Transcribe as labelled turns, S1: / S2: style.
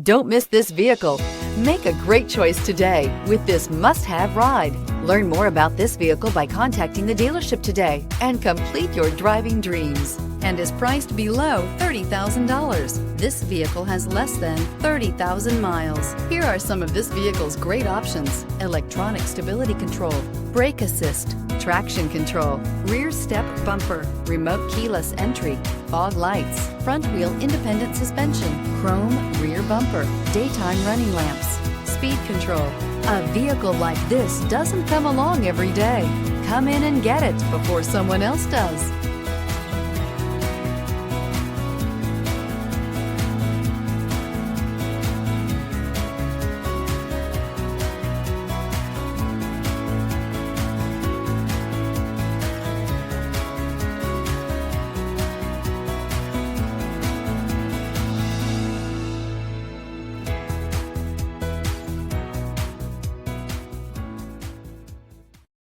S1: Don't miss this vehicle. Make a great choice today with this must-have ride. Learn more about this vehicle by contacting the dealership today and complete your driving dreams, and is priced below $30,000. This vehicle has less than 30,000 miles. Here are some of this vehicle's great options: electronic stability control, brake assist, traction control, rear step bumper, remote keyless entry, fog lights, front wheel independent suspension, chrome rear bumper, daytime running lamps, speed control. A vehicle like this doesn't come along every day. Come in and get it before someone else does.